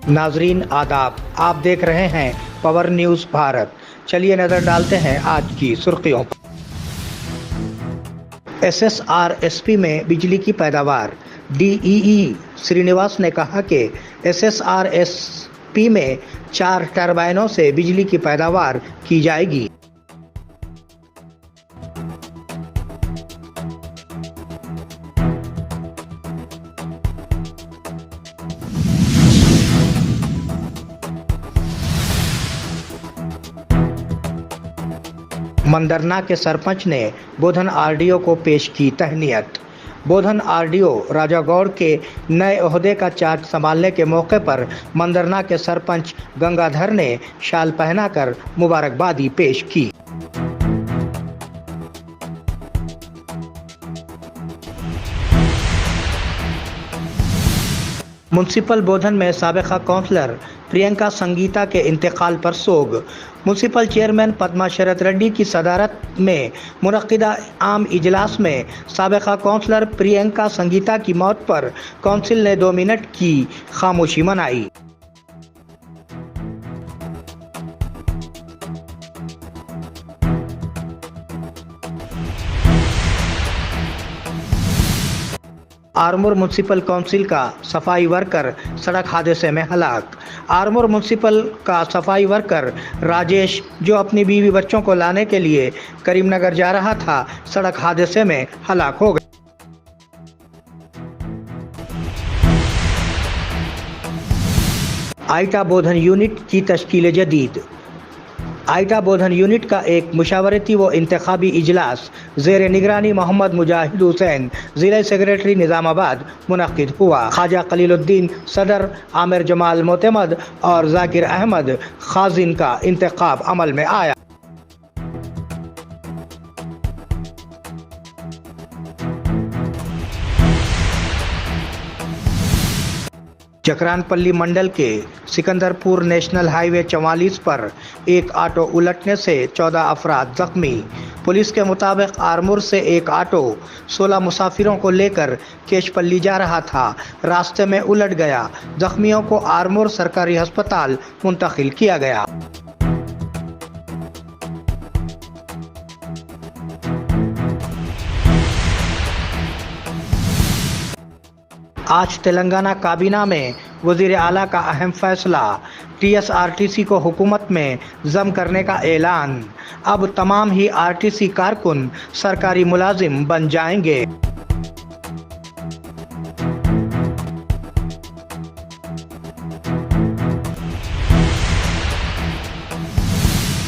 नाजरीन आदाब, आप देख रहे हैं पावर न्यूज़ भारत। चलिए नज़र डालते हैं आज की सुर्खियों पर। SSRSP में बिजली की पैदावार। DEE श्रीनिवास ने कहा कि SSRSP में 4 टरबाइनों से बिजली की पैदावार की जाएगी। मंदरना के सरपंच ने बोधन RDO को पेश की तहनीत। बोधन RDO राजागौड़ के नए ओहदे का चार्ज संभालने के मौके पर मंदरना के सरपंच गंगाधर ने शाल पहनाकर मुबारकबादी पेश की। म्युनिसिपल बोधन में साबिका काउंसलर प्रियंका संगीता के इंतकाल पर सोग। म्युनिसिपल चेयरमैन पद्मा शरद रेड्डी की सदारत में मुनक्किदा आम इजलास में साबिका काउंसलर प्रियंका संगीता की मौत पर काउंसिल ने 2 मिनट की खामोशी मनाई। आरमोर म्युनिसिपल काउंसिल का सफाई वर्कर सड़क हादसे में हलाक। आरमोर म्युनिसिपल का सफाई वर्कर राजेश, जो अपनी बीवी बच्चों को लाने के लिए करीमनगर जा रहा था, सड़क हादसे में हलाक हो गया। आइटा बोधन यूनिट की तश्कील जदीद। आइटा बोधन यूनिट का एक मुशावरती व इंतखाबी इजलास ज़ेर निगरानी मोहम्मद मुजाहिद हुसैन, ज़िला सेक्रेटरी निज़ामाबाद मुनक्किद हुआ। ख्वाजा खलीलुद्दीन सदर, आमिर जमाल मोतमद और जाकिर अहमद खाजिन का इंतखाब अमल में आया। जकरानपल्ली मंडल के सिकंदरपुर नेशनल हाईवे 44 पर एक ऑटो उलटने से 14 अफराद जख्मी। पुलिस के मुताबिक आरमोर से एक ऑटो 16 मुसाफिरों को लेकर केशपल्ली जा रहा था, रास्ते में उलट गया। जख्मियों को आरमोर सरकारी अस्पताल मुंतकिल किया गया। आज तेलंगाना काबीना में वज़ीर आला का अहम फैसला। TSRTC को हुकूमत में ज़म करने का ऐलान। अब तमाम ही RTC कारकुन सरकारी मुलाजिम बन जाएंगे।